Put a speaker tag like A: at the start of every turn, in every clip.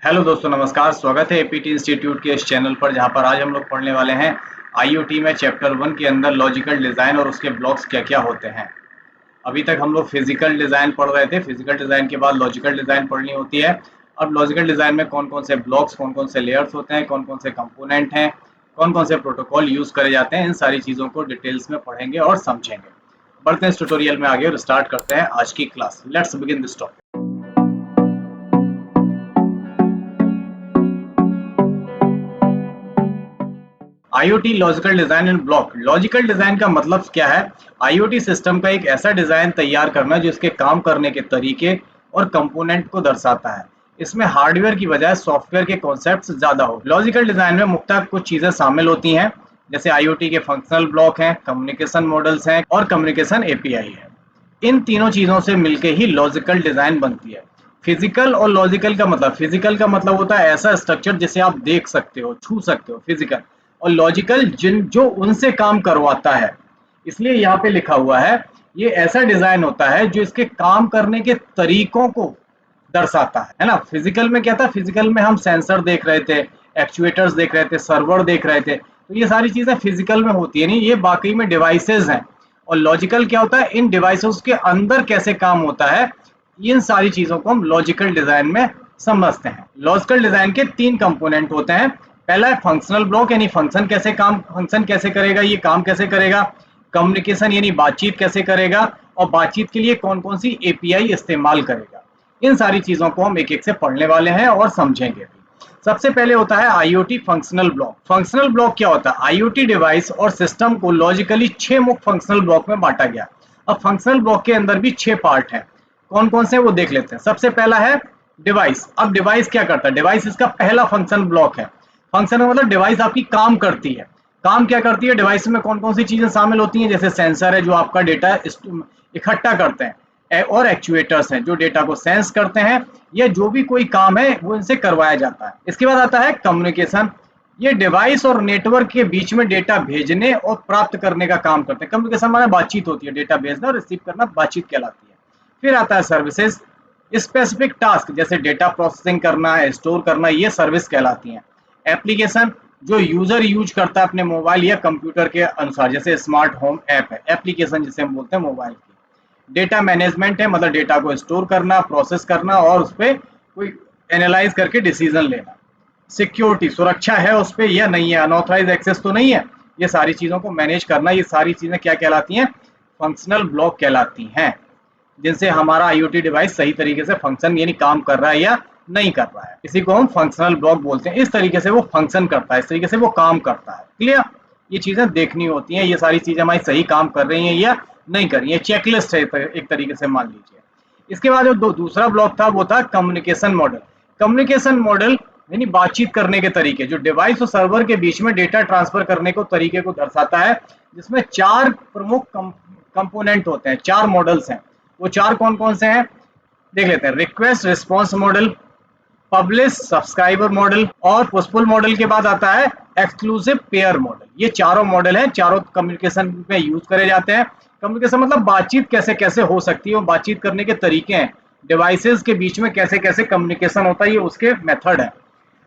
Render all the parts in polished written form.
A: Hello दोस्तों, नमस्कार। स्वागत है एपीटी इंस्टीट्यूट के इस चैनल पर, जहां पर आज हम लोग पढ़ने वाले हैं आईओटी में चैप्टर 1 के अंदर लॉजिकल डिज़ाइन और उसके ब्लॉक्स क्या-क्या होते हैं। अभी तक हम लोग फिजिकल डिज़ाइन पढ़ रहे थे। फिजिकल डिज़ाइन के बाद लॉजिकल डिज़ाइन पढ़नी होती है। अब लॉजिकल डिज़ाइन में कौन-कौन से ब्लॉक्स, कौन-कौन से लेयर्स होते हैं, कौन-कौन से कंपोनेंट हैं, कौन-कौन से प्रोटोकॉल यूज़ करे जाते हैं, इन सारी चीज़ों को डिटेल्स में पढ़ेंगे और समझेंगे। बढ़ते हैं इस ट्यूटोरियल में आगे और स्टार्ट करते हैं आज की class. Let's begin this topic. IoT logical design and block. Logical design का मतलब क्या है? आईओटी सिस्टम का एक ऐसा डिजाइन तैयार करना जो इसके काम करने के तरीके और कंपोनेंट को दर्शाता है। इसमें हार्डवेयर की बजाय सॉफ्टवेयर के कॉन्सेप्ट्स ज्यादा हो। लॉजिकल डिजाइन में मुख्यतः कुछ चीजें शामिल होती हैं, जैसे आईओटी के फंक्शनल ब्लॉक हैं, कम्युनिकेशन मॉडल्स हैं और कम्युनिकेशन एपीआई है। इन तीनों चीजों से मिलकर ही लॉजिकल डिजाइन बनती है। फिजिकल और लॉजिकल का मतलब, फिजिकल का मतलब होता है ऐसा स्ट्रक्चर जिसे आप देख सकते हो, छू सकते हो, फिजिकल। और लॉजिकल जिन जो उनसे काम करवाता है, इसलिए यहाँ पे लिखा हुआ है ये ऐसा डिजाइन होता है जो इसके काम करने के तरीकों को दर्शाता है ना। फिजिकल में क्या था? फिजिकल में हम सेंसर देख रहे थे, एक्चुएटर्स देख रहे थे, सर्वर देख रहे थे, तो ये सारी चीजें फिजिकल में होती है नहीं, ये बाकी में डिवाइसेज हैं। और लॉजिकल क्या होता है? इन डिवाइसेस के अंदर कैसे काम होता है, इन सारी चीजों को हम लॉजिकल डिजाइन में समझते हैं। लॉजिकल डिजाइन के तीन कंपोनेंट होते हैं। पहला है फंक्शनल ब्लॉक, यानी फंक्शन कैसे करेगा, ये काम कैसे करेगा। कम्युनिकेशन यानी बातचीत कैसे करेगा, और बातचीत के लिए कौन कौन सी एपीआई इस्तेमाल करेगा। इन सारी चीजों को हम एक एक से पढ़ने वाले हैं और समझेंगे। सबसे पहले होता है IoT functional block. Functional block क्या होता है? आईओटी डिवाइस और सिस्टम को लॉजिकली 6 मुख्य फंक्शनल ब्लॉक में बांटा गया। अब फंक्शनल ब्लॉक के अंदर भी 6 पार्ट हैं। कौन कौन से वो देख लेते हैं। सबसे पहला है डिवाइस। अब डिवाइस क्या करता है? डिवाइस इसका पहला फंक्शन ब्लॉक है। फंक्शन मतलब डिवाइस आपकी काम करती है। काम क्या करती है? डिवाइस में कौन कौन सी चीजें शामिल होती हैं, जैसे सेंसर है जो आपका डेटा इकट्ठा करते हैं, और एक्चुएटर्स हैं जो डेटा को सेंस करते हैं। ये जो भी कोई काम है वो इनसे करवाया जाता है। इसके बाद आता है कम्युनिकेशन। ये डिवाइस और नेटवर्क के बीच में डेटा भेजने और प्राप्त करने का काम करते हैं। कम्युनिकेशन माने बातचीत होती है, डेटा भेजना और रिसीव करना बातचीत कहलाती है। फिर आता है सर्विसेज। स्पेसिफिक टास्क जैसे डेटा प्रोसेसिंग करना, स्टोर करना, ये सर्विस कहलाती हैं। एप्लीकेशन जो यूजर यूज करता है अपने मोबाइल या कंप्यूटर के अनुसार, जैसे स्मार्ट होम ऐप है, एप्लीकेशन जिसे हम बोलते हैं मोबाइल की। डेटा मैनेजमेंट है, मतलब डेटा को स्टोर करना, प्रोसेस करना और उस पर कोई एनालाइज करके डिसीजन लेना। सिक्योरिटी, सुरक्षा है उस पर या नहीं है, अनऑथराइज एक्सेस तो नहीं है, ये सारी चीज़ों को मैनेज करना। ये सारी चीज़ें क्या कहलाती हैं? फंक्शनल ब्लॉक कहलाती हैं, जिनसे हमारा आईओटी डिवाइस सही तरीके से फंक्शन यानी काम कर रहा है या नहीं कर रहा है, इसी को हम फंक्शनल ब्लॉक बोलते हैं। इस तरीके से वो फंक्शन करता है, इस तरीके से वो काम करता है। क्लियर? ये चीजें देखनी होती हैं, ये सारी चीजें हमारी सही काम कर रही हैं या नहीं कर रही है। चेकलिस्ट है एक तरीके से, मान लीजिए। इसके बाद जो दूसरा ब्लॉक था वो था कम्युनिकेशन मॉडल। कम्युनिकेशन मॉडल यानी बातचीत करने के तरीके, जो डिवाइस और सर्वर के बीच में डेटा ट्रांसफर करने को तरीके को दर्शाता है, जिसमें 4 प्रमुख कंपोनेंट होते हैं, 4 मॉडल्स हैं। वो 4 कौन कौन से हैं देख लेते हैं। Request response model, publish subscriber model और पुशपुल मॉडल के बाद आता है एक्सक्लूसिव पेयर मॉडल। ये चारों मॉडल हैं, चारों कम्युनिकेशन में यूज करे जाते हैं। कम्युनिकेशन मतलब बातचीत कैसे कैसे हो सकती है, वो बातचीत करने के तरीके हैं, डिवाइसेस के बीच में कैसे कैसे कम्युनिकेशन होता है, ये उसके मेथड है।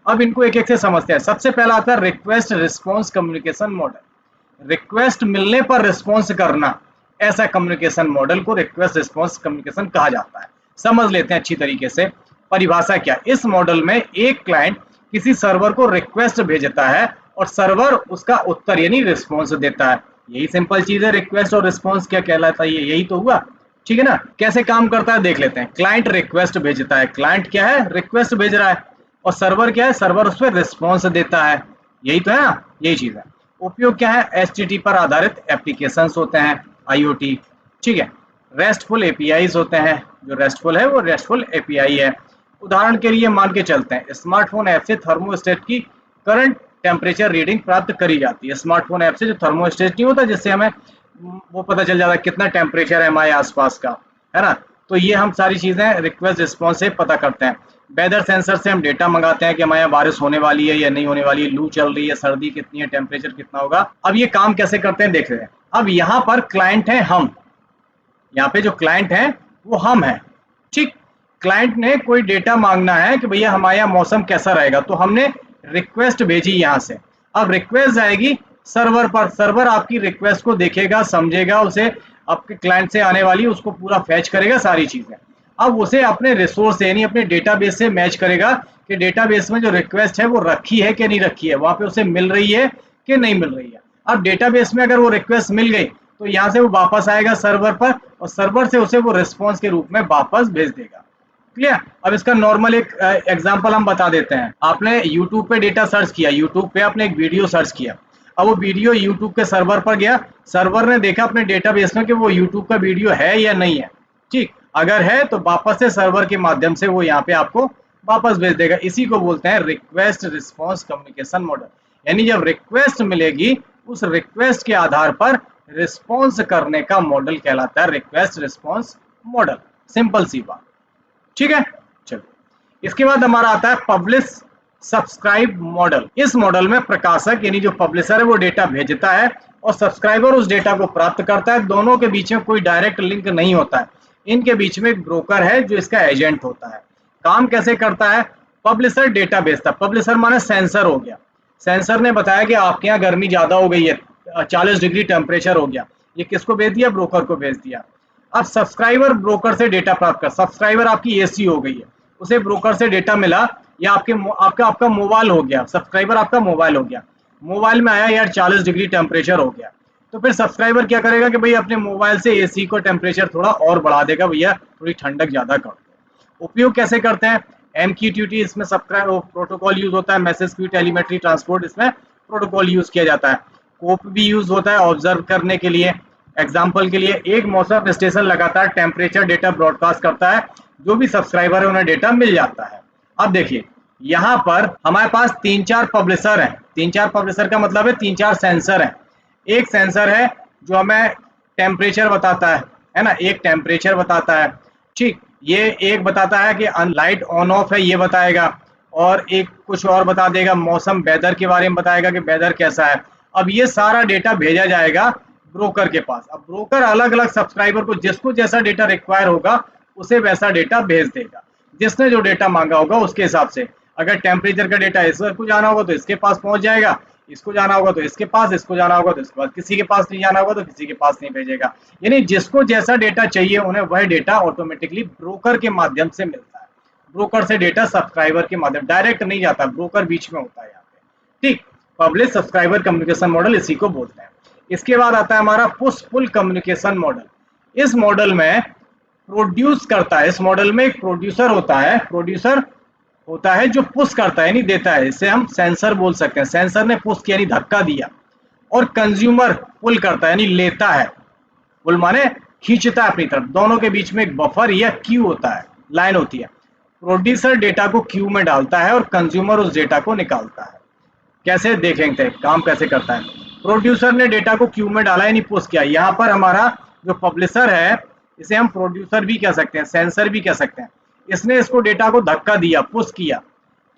A: अब इनको एक एक से समझते हैं। सबसे पहला आता है request response communication model. Request मिलने पर रिस्पॉन्स करना, ऐसा कम्युनिकेशन मॉडल को रिक्वेस्ट रिस्पॉन्स कम्युनिकेशन कहा जाता है। समझ लेते हैं अच्छी तरीके से। परिभाषा क्या? इस मॉडल में एक क्लाइंट किसी सर्वर को रिक्वेस्ट भेजता है और सर्वर उसका उत्तर यानी रिस्पॉन्स देता है। यही सिंपल चीज है। रिक्वेस्ट और रिस्पॉन्स क्या कहलाता है, यही तो हुआ। ठीक है ना? कैसे काम करता है देख लेते हैं। क्लाइंट रिक्वेस्ट भेजता है, क्लाइंट क्या है? रिक्वेस्ट भेज रहा है। और सर्वर क्या है? सर्वर उस पर रिस्पॉन्स देता है। यही तो है ना, यही चीज है। उपयोग क्या है? एचटीटीपी पर आधारित एप्लीकेशंस होते हैं आईओटी। ठीक है। रेस्टफुल एपीआईज होते हैं, जो रेस्टफुल है वो रेस्टफुल एपीआई है। उदाहरण के लिए मान के चलते हैं, स्मार्टफोन ऐप से थर्मोस्टेट की करंट टेम्परेचर रीडिंग प्राप्त करी जाती है। स्मार्टफोन ऐप से जो थर्मोस्टेट नहीं होता, जिससे हमें वो पता चल जाता है कितना टेम्परेचर है हमारे आसपास का, है ना। तो ये हम सारी चीजें रिक्वेस्ट रिस्पॉन्स से पता करते हैं। वेदर सेंसर से हम डेटा मंगाते हैं कि हमारे यहाँ बारिश होने वाली है या नहीं होने वाली है, लू चल रही है, सर्दी कितनी है, टेम्परेचर कितना होगा। अब ये काम कैसे करते हैं देख रहे हैं। अब यहाँ पर क्लाइंट है हम, यहाँ पे जो क्लाइंट है वो हम हैं। ठीक। क्लाइंट ने कोई डेटा मांगना है कि भैया हमारे यहाँ मौसम कैसा रहेगा, तो हमने रिक्वेस्ट भेजी यहाँ से। अब रिक्वेस्ट जाएगी सर्वर पर, सर्वर आपकी रिक्वेस्ट को देखेगा, समझेगा, उसे आपके क्लाइंट से आने वाली उसको पूरा फैच करेगा सारी चीजें। अब उसे अपने रिसोर्स से यानी अपने डेटाबेस से मैच करेगा कि डेटाबेस में जो रिक्वेस्ट है वो रखी है कि नहीं रखी है, वहां पे उसे मिल रही है कि नहीं मिल रही है। अब डेटाबेस में अगर वो रिक्वेस्ट मिल गई तो यहाँ से वो वापस आएगा सर्वर पर और सर्वर से उसे वो रिस्पॉन्स के रूप में वापस भेज देगा। क्लियर। अब इसका नॉर्मल एक एग्जांपल हम बता देते हैं। आपने यूट्यूब पे डेटा सर्च किया, यूट्यूब पे आपने एक वीडियो सर्च किया, अब वो वीडियो यूट्यूब के सर्वर पर गया, सर्वर ने देखा अपने डेटाबेस में कि वो यूट्यूब का वीडियो है या नहीं है। ठीक, अगर है तो वापस से सर्वर के माध्यम से वो यहाँ पे आपको वापस भेज देगा। इसी को बोलते हैं रिक्वेस्ट रिस्पॉन्स कम्युनिकेशन मॉडल। यानी जब रिक्वेस्ट मिलेगी उस रिक्वेस्ट के आधार पर रिस्पॉन्स करने का मॉडल कहलाता है रिक्वेस्ट रिस्पॉन्स मॉडल। सिंपल सी बात। ठीक है, चलो इसके बाद हमारा आता है पब्लिश सब्सक्राइब मॉडल। इस मॉडल में प्रकाशक यानी जो पब्लिशर है वो डेटा भेजता है और सब्सक्राइबर उस डेटा को प्राप्त करता है। दोनों के बीच में कोई डायरेक्ट लिंक नहीं होता है, इनके बीच में एक ब्रोकर है जो इसका एजेंट होता है। काम कैसे करता है? पब्लिशर डेटा भेजता है, पब्लिशर माने सेंसर हो गया। सेंसर ने बताया कि आपके यहाँ गर्मी ज्यादा हो गई है, 40 डिग्री टेम्परेचर हो गया, ये किसको भेज दिया? ब्रोकर को भेज दिया। अब सब्सक्राइबर ब्रोकर से डेटा प्राप्त कर, सब्सक्राइबर आपकी एसी हो गई है, उसे ब्रोकर से डेटा मिला, या आपका मोबाइल हो गया, सब्सक्राइबर आपका मोबाइल हो गया, मोबाइल में आया यार 40 डिग्री टेम्परेचर हो गया, तो फिर सब्सक्राइबर क्या करेगा कि भाई अपने मोबाइल से एसी को टेम्परेचर थोड़ा और बढ़ा देगा, भैया थोड़ी ठंडक ज्यादा कर दो। उपयोग कैसे करते हैं? MQTT इसमें सब्सक्राइब प्रोटोकॉल यूज होता है, मैसेज क्यू टेलीमेट्री ट्रांसपोर्ट इसमें प्रोटोकॉल यूज किया जाता है। कोप भी यूज होता है ऑब्जर्व करने के लिए। एग्जाम्पल के लिए एक मौसम स्टेशन लगातार टेम्परेचर डेटा ब्रॉडकास्ट करता है, जो भी सब्सक्राइबर है उन्हें डेटा मिल जाता है। अब देखिए यहाँ पर हमारे पास 3-4 पब्लिशर हैं। 3-4 पब्लिशर का मतलब है 3-4 सेंसर हैं। एक सेंसर है जो हमें टेम्परेचर बताता है ना, एक टेम्परेचर बताता है। ठीक, ये एक बताता है कि लाइट ऑन ऑफ है, ये बताएगा, और एक कुछ और बता देगा, मौसम वेदर के बारे में बताएगा कि वेदर कैसा है। अब ये सारा डेटा भेजा जाएगा ब्रोकर के पास। अब ब्रोकर अलग अलग सब्सक्राइबर को जिसको जैसा डेटा रिक्वायर होगा उसे वैसा डेटा भेज देगा, जिसने जो डेटा मांगा होगा उसके हिसाब से। अगर टेम्परेचर का डेटा इसको जाना होगा तो इसके पास पहुंच जाएगा, इसको जाना होगा तो इसके पास, इसको जाना होगा तो इसके पास, किसी के पास नहीं जाना होगा तो किसी के पास नहीं भेजेगा। यानी जिसको जैसा डेटा चाहिए उन्हें वह डेटा ऑटोमेटिकली ब्रोकर के माध्यम से मिलता है। ब्रोकर से डेटा सब्सक्राइबर के माध्यम डायरेक्ट नहीं जाता, ब्रोकर बीच में होता है यहाँ पे। ठीक, पब्लिश सब्सक्राइबर कम्युनिकेशन मॉडल इसी को बोलते हैं। इसके बाद आता है हमारा पुश पुल कम्युनिकेशन मॉडल। इस मॉडल में प्रोड्यूस करता है, इस मॉडल में एक प्रोड्यूसर होता है, प्रोड्यूसर होता है जो पुश करता है यानी देता है, इसे हम सेंसर बोल सकते हैं। सेंसर ने पुश किया यानी धक्का दिया, और कंज्यूमर पुल करता है यानी लेता है, पुल माने खींचता है अपनी तरफ। दोनों के बीच में एक बफर या क्यू होता है, लाइन होती है। प्रोड्यूसर डेटा को क्यू में डालता है और कंज्यूमर उस डेटा को निकालता है। कैसे देखेंगे काम कैसे करता है? प्रोड्यूसर ने डेटा को क्यू में डाला यानी पुश किया। यहाँ पर हमारा जो पब्लिशर है इसे हम प्रोड्यूसर भी कह सकते हैं, सेंसर भी कह सकते हैं। इसने इसको डेटा को धक्का दिया, पुश किया,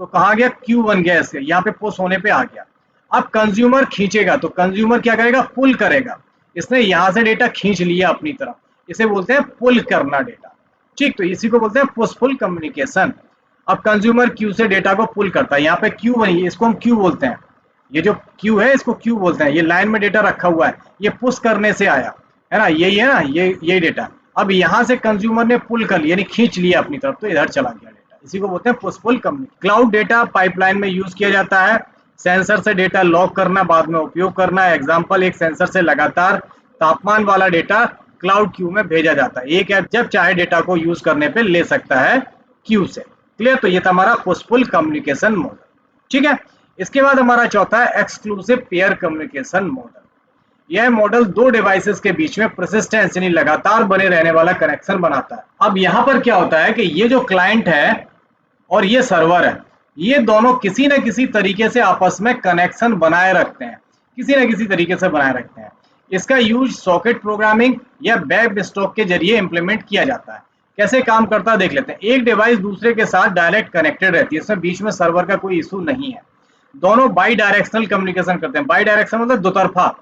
A: तो कहाँ गया? क्यू बन गया इसके, यहाँ पे पुश होने पे आ गया। अब कंज्यूमर खींचेगा तो कंज्यूमर क्या करेगा? पुल करेगा। इसने यहाँ से डेटा खींच लिया अपनी तरफ, इसे बोलते हैं पुल करना डेटा। ठीक, तो इसी को बोलते हैं पुश पुल कम्युनिकेशन। अब कंज्यूमर क्यू से डेटा को पुल करता है, यहाँ पे क्यू बनी है, इसको हम क्यू बोलते हैं। ये जो क्यू है इसको क्यू बोलते हैं। ये लाइन में डेटा रखा हुआ है, ये पुश करने से आया है ना, यही है ना, ये डेटा। अब यहाँ से कंज्यूमर ने पुल कर लिया यानी खींच लिया अपनी तरफ, तो इधर चला गया डेटा। इसी को बोलते हैं push pull communication. Cloud data pipeline में यूज किया जाता है। सेंसर से डेटा लॉग करना, बाद में उपयोग करना। एग्जाम्पल, एक सेंसर से लगातार तापमान वाला डेटा क्लाउड क्यू में भेजा जाता है। एक ऐप जब चाहे डेटा को यूज करने पे ले सकता है क्यू से। क्लियर? तो ये था हमारा पुश पुल कम्युनिकेशन मॉडल। ठीक है, इसके बाद हमारा चौथा है एक्सक्लूसिव पेयर कम्युनिकेशन मॉडल। यह मॉडल दो डिवाइसेस के बीच में परसिस्टेंस यानी लगातार बने रहने वाला कनेक्शन बनाता है। अब यहाँ पर क्या होता है कि ये जो क्लाइंट है और ये सर्वर है, ये दोनों किसी न किसी तरीके से आपस में कनेक्शन बनाए रखते हैं, किसी न किसी तरीके से बनाए रखते हैं। इसका यूज सॉकेट प्रोग्रामिंग या वेब स्टॉक के जरिए इंप्लीमेंट किया जाता है। कैसे काम करता है देख लेते हैं। एक डिवाइस दूसरे के साथ डायरेक्ट कनेक्टेड रहती है, इसमें बीच में सर्वर का कोई इशू नहीं है। दोनों बाई डायरेक्शनल कम्युनिकेशन करते हैं। बाई डायरेक्शनल मतलब दोतरफा,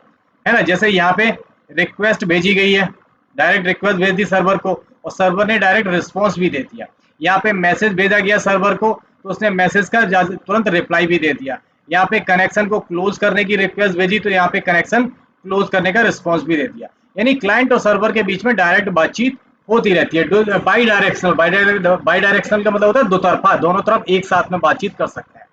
A: है ना। जैसे यहाँ पे रिक्वेस्ट भेजी गई है, डायरेक्ट रिक्वेस्ट भेज दी सर्वर को और सर्वर ने डायरेक्ट रिस्पॉन्स भी दे दिया। यहाँ पे मैसेज भेजा गया सर्वर को तो उसने मैसेज का तुरंत रिप्लाई भी दे दिया। यहाँ पे कनेक्शन को क्लोज करने की रिक्वेस्ट भेजी तो यहाँ पे कनेक्शन क्लोज करने का रिस्पॉन्स भी दे दिया। यानी क्लाइंट और सर्वर के बीच में डायरेक्ट बातचीत होती रहती है। बाई डायरेक्शनल, बाई डायरेक्शनल का मतलब होता है दो तरफा, दोनों तरफ एक साथ में बातचीत कर सकते हैं।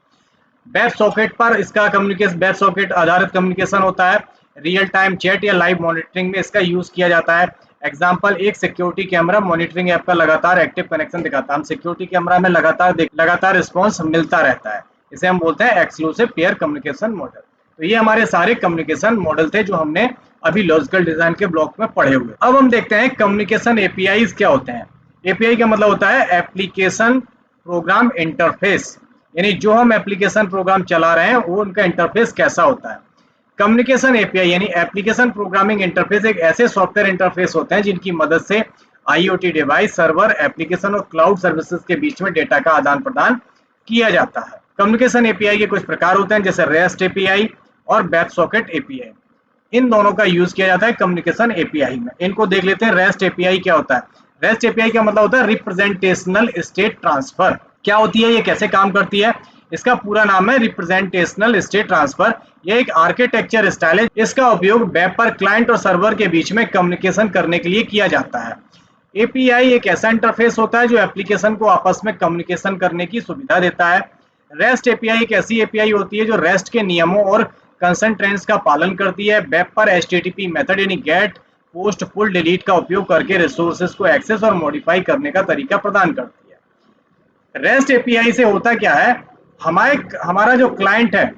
A: वेब सॉकेट पर इसका कम्युनिकेशन, वेब सॉकेट आधारित कम्युनिकेशन होता है। रियल टाइम चैट या लाइव मॉनिटरिंग में इसका यूज किया जाता है। एग्जाम्पल, एक सिक्योरिटी कैमरा मॉनिटरिंग ऐप का लगातार एक्टिव कनेक्शन दिखाता है। हम सिक्योरिटी कैमरा में लगातार रिस्पॉन्स मिलता रहता है। इसे हम बोलते हैं एक्सक्लूसिव पेयर कम्युनिकेशन मॉडल। तो ये हमारे सारे कम्युनिकेशन मॉडल थे जो हमने अभी लॉजिकल डिजाइन के ब्लॉक में पढ़े हुए। अब हम देखते हैं कम्युनिकेशन एपीआईज क्या होते हैं। एपीआई का मतलब होता है एप्लीकेशन प्रोग्राम इंटरफेस, यानी जो हम एप्लीकेशन प्रोग्राम चला रहे हैं वो उनका इंटरफेस कैसा होता है। कम्युनिकेशन एपीआई यानी एप्लीकेशन प्रोग्रामिंग इंटरफेस एक ऐसे सॉफ्टवेयर इंटरफेस होते हैं जिनकी मदद से आईओटी डिवाइस, सर्वर, एप्लीकेशन और क्लाउड सर्विसेज के बीच में डेटा का आदान प्रदान किया जाता है। कम्युनिकेशन एपीआई के कुछ प्रकार होते हैं जैसे रेस्ट एपीआई और वेब सॉकेट एपीआई। इन दोनों का यूज किया जाता है कम्युनिकेशन एपीआई में। इनको देख लेते हैं। रेस्ट एपीआई क्या होता है? रेस्ट एपीआई का मतलब होता है रिप्रेजेंटेशनल स्टेट ट्रांसफर। क्या होती है, ये कैसे काम करती है? इसका पूरा नाम है रिप्रेजेंटेशनल स्टेट ट्रांसफर। यह एक आर्किटेक्चर स्टाइल है। इसका उपयोग वेब पर क्लाइंट और सर्वर के बीच में कम्युनिकेशन करने के लिए किया जाता है। एपीआई एक ऐसा इंटरफेस होता है जो एप्लीकेशन को आपस में कम्युनिकेशन करने की सुविधा देता है। रेस्ट एपीआई एक ऐसी एपीआई होती है जो रेस्ट के नियमों और कंसंट्रेंट्स का पालन करती है। वेब पर एचटीटीपी मेथड यानी गेट, पोस्ट, पुल, डिलीट का उपयोग करके रिसोर्सेज को एक्सेस और मॉडिफाई करने का तरीका प्रदान करती है। रेस्ट एपीआई से होता क्या है, हमारा जो क्लाइंट है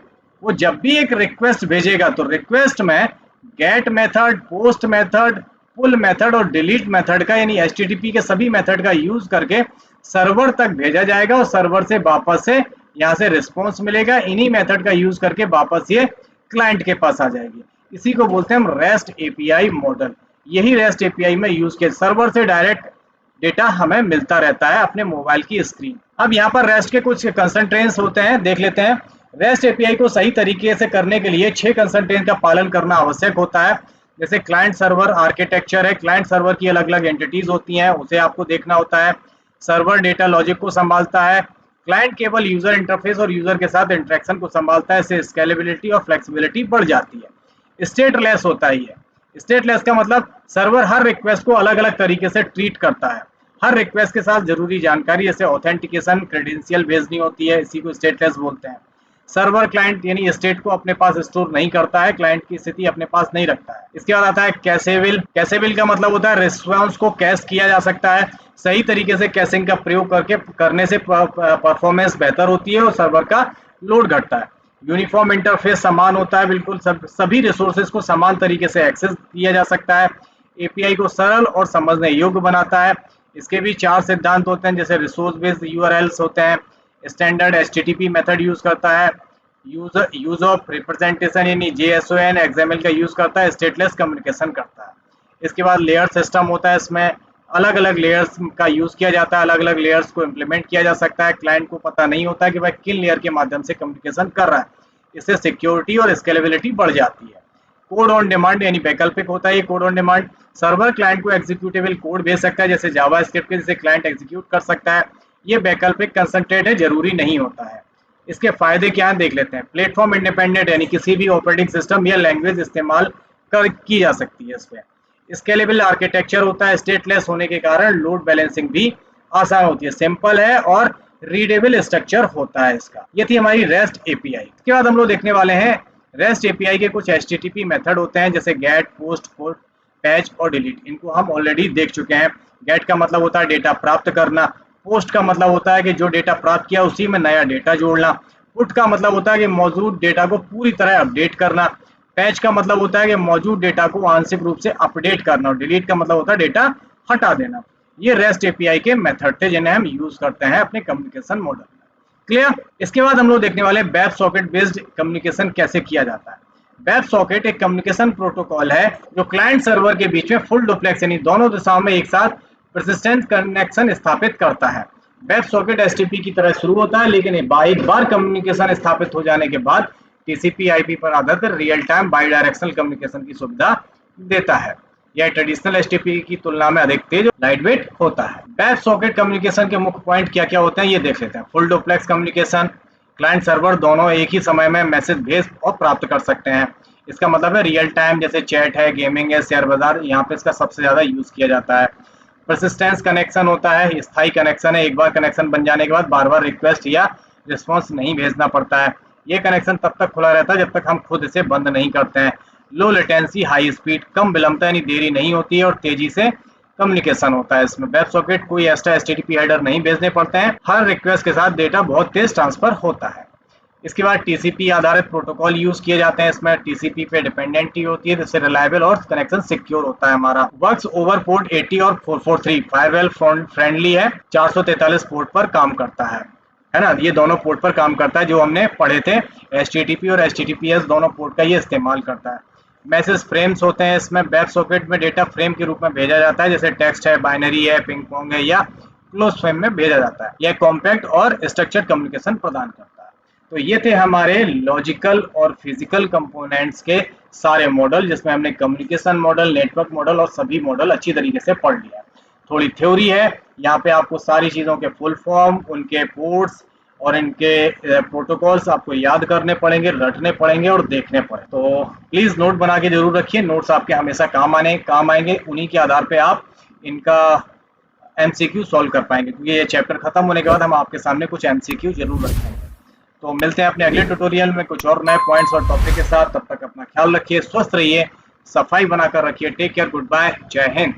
A: वो जब भी एक रिक्वेस्ट भेजेगा तो रिक्वेस्ट में गेट मेथड, पोस्ट मेथड, पुल मेथड और डिलीट मेथड का यानी एचटीटीपी के सभी मेथड का यूज करके सर्वर तक भेजा जाएगा और सर्वर से वापस से यहाँ से रिस्पॉन्स मिलेगा। इन्हीं मेथड का यूज करके वापस ये क्लाइंट के पास आ जाएगी। इसी को बोलते हैं हम रेस्ट एपीआई मॉडल। यही रेस्ट एपीआई में यूज किया, सर्वर से डायरेक्ट डेटा हमें मिलता रहता है अपने मोबाइल की स्क्रीन। अब यहाँ पर रेस्ट के कुछ कंसंट्रेंट्स होते हैं, देख लेते हैं। रेस्ट एपीआई को सही तरीके से करने के लिए 6 कंसंट्रेंट का पालन करना आवश्यक होता है। जैसे क्लाइंट सर्वर आर्किटेक्चर है, क्लाइंट सर्वर की अलग अलग एंटिटीज होती हैं, उसे आपको देखना होता है। सर्वर डेटा लॉजिक को संभालता है। क्लाइंट केवल यूजर इंटरफेस और यूजर के साथ इंटरेक्शन को संभालता है। इससे स्केलेबिलिटी और फ्लेक्सिबिलिटी बढ़ जाती है। स्टेटलेस होता है ये। स्टेटलेस का मतलब सर्वर हर रिक्वेस्ट को अलग अलग तरीके से ट्रीट करता है। हर रिक्वेस्ट के साथ जरूरी जानकारी जैसे ऑथेंटिकेशन, क्रेडेंशियल भेजनी होती है, इसी को स्टेटलेस बोलते हैं। सर्वर क्लाइंट यानी स्टेट को अपने पास स्टोर नहीं करता है, क्लाइंट की स्थिति अपने पास नहीं रखता है। इसके बाद आता है कैशेबल। कैशेबल का मतलब होता है रिस्पॉन्स को कैश किया जा सकता है। सही तरीके से कैशिंग का प्रयोग करने से परफॉर्मेंस बेहतर होती है और सर्वर का लोड घटता है। यूनिफॉर्म इंटरफेस समान होता है, बिल्कुल सभी रिसोर्सेज को समान तरीके से एक्सेस किया जा सकता है। एपीआई को सरल और समझने योग्य बनाता है। इसके भी 4 सिद्धांत होते हैं जैसे रिसोर्स बेस्ड यूआरएल्स होते हैं, स्टैंडर्ड एचटीटीपी मेथड यूज करता है, यूज ऑफ रिप्रेजेंटेशन यानी जेएसओएन एक्सएमएल का यूज करता है, स्टेटलेस कम्युनिकेशन करता है। इसके बाद लेयर सिस्टम होता है, इसमें अलग अलग लेयर्स का यूज किया जाता है, अलग अलग लेयर्स को इम्प्लीमेंट किया जा सकता है। क्लाइंट को पता नहीं होता कि वह किन लेयर के माध्यम से कम्युनिकेशन कर रहा है। इससे सिक्योरिटी और स्केलेबिलिटी बढ़ जाती है। कोड ऑन डिमांड यानी वैकल्पिक होता है ये code on demand. Server client को एग्जीक्यूटेबल कोड भेज सकता है जैसे जावा स्क्रिप्ट के, जिसे क्लाइंट एग्जीक्यूट कर सकता है। ये वैकल्पिक कंसंट्रेट है, जरूरी नहीं होता है। इसके फायदे क्या हैं देख लेते हैं। प्लेटफॉर्म इंडिपेंडेंट यानी किसी भी ऑपरेटिंग सिस्टम या लैंग्वेज इस्तेमाल की जा सकती है इसमें। स्केलेबल आर्किटेक्चर होता है, स्टेटलेस होने के कारण लोड बैलेंसिंग भी आसान होती है। सिंपल है और रीडेबल स्ट्रक्चर होता है इसका। ये थी हमारी रेस्ट एपीआई। इसके बाद हम लोग देखने वाले हैं रेस्ट एपीआई के कुछ एचटीटीपी मेथड होते हैं जैसे गेट, पोस्ट, पुट, पैच और डिलीट। इनको हम ऑलरेडी देख चुके हैं। गेट का मतलब होता है डेटा प्राप्त करना। पोस्ट का मतलब होता है कि जो डेटा प्राप्त किया उसी में नया डेटा जोड़ना। पुट का मतलब होता है कि मौजूद डेटा को पूरी तरह अपडेट करना। पैच का मतलब होता है कि मौजूद डेटा को आंशिक रूप से अपडेट करना। और डिलीट का मतलब होता है डेटा हटा देना। ये रेस्ट एपीआई के मेथड थे जिन्हें हम यूज करते हैं अपने कम्युनिकेशन मॉडल में। क्लियर? इसके बाद हम लोग देखने वाले वेब सॉकेट बेस्ड कम्युनिकेशन कैसे किया जाता है। वेब सॉकेट एक कम्युनिकेशन प्रोटोकॉल है जो क्लाइंट सर्वर के बीच में फुल डुप्लेक्स यानी दोनों दिशाओं में एक साथ persistent कनेक्शन स्थापित करता है। वेब सॉकेट एचटीटीपी की तरह शुरू होता है लेकिन एक बार कम्युनिकेशन स्थापित हो जाने के बाद टीसीपी आईपी पर आधारित real time by directional communication की सुविधा देता है। यह ट्रेडिशनल एचटीटीपी की तुलना में अधिक तेज, लाइट वेट होता है। वेब सॉकेट कम्युनिकेशन के मुख्य पॉइंट क्या क्या होते हैं ये देख लेते हैं। Full duplex communication, client server दोनों एक ही समय में मैसेज भेज और प्राप्त कर सकते हैं। इसका मतलब है रियल टाइम, जैसे चैट है, गेमिंग है, शेयर बाजार, यहाँ पे इसका सबसे ज्यादा यूज किया जाता है। परसिस्टेंस कनेक्शन होता है, स्थायी कनेक्शन है, एक बार कनेक्शन बन जाने के बाद बार बार रिक्वेस्ट या रिस्पॉन्स नहीं भेजना पड़ता है। ये कनेक्शन तब तक खुला रहता है जब तक हम खुद इसे बंद नहीं करते हैं। लो लेटेंसी, हाई स्पीड, कम विलंबता यानी देरी नहीं होती है और तेजी से कम्युनिकेशन होता है। इसमें वेब सॉकेट कोई एक्स्ट्रा एचटीटीपी हेडर नहीं भेजने पड़ते हैं, हर रिक्वेस्ट के साथ डेटा बहुत तेज ट्रांसफर होता है। इसके बाद टीसीपी आधारित प्रोटोकॉल यूज किए जाते हैं। इसमें टीसीपी पे डिपेंडेंटी होती है, जिससे रिलायबल और कनेक्शन सिक्योर होता है हमारा। वर्क्स ओवर पोर्ट 80 और 443, फायरवेल फ्रेंडली है, 443 पोर्ट पर काम करता है ना। ये दोनों पोर्ट पर काम करता है जो हमने पढ़े थे, एचटीटीपी और एचटीटीपीएस दोनों पोर्ट का ये इस्तेमाल करता है। मैसेज फ्रेम्स होते हैं, इसमें वेब सॉकेट में डेटा फ्रेम के रूप में भेजा जाता है, जैसे टेक्स्ट है, बाइनरी है, पिंग पोंग है या क्लोज फ्रेम में भेजा जाता है। यह कॉम्पैक्ट और स्ट्रक्चर्ड कम्युनिकेशन प्रदान करता है। तो ये थे हमारे लॉजिकल और फिजिकल कंपोनेंट्स के सारे मॉडल, जिसमें हमने कम्युनिकेशन मॉडल, नेटवर्क मॉडल और सभी मॉडल अच्छी तरीके से पढ़ लिया। थोड़ी थ्योरी है, यहाँ पे आपको सारी चीज़ों के फुल फॉर्म, उनके पोर्ट्स और इनके प्रोटोकॉल्स आपको याद करने पड़ेंगे, रटने पड़ेंगे और देखने पड़े। तो प्लीज़ नोट बना के जरूर रखिए, नोट्स आपके हमेशा काम आएंगे। उन्हीं के आधार पे आप इनका एमसीक्यू सॉल्व कर पाएंगे, क्योंकि ये चैप्टर खत्म होने के बाद हम आपके सामने कुछ एमसीक्यू जरूर रखेंगे। तो मिलते हैं अपने अगले ट्यूटोरियल में कुछ और नए पॉइंट्स और टॉपिक के साथ। तब तक अपना ख्याल रखिए, स्वस्थ रहिए, सफाई बनाकर रखिए। टेक केयर, गुड बाय, जय हिंद।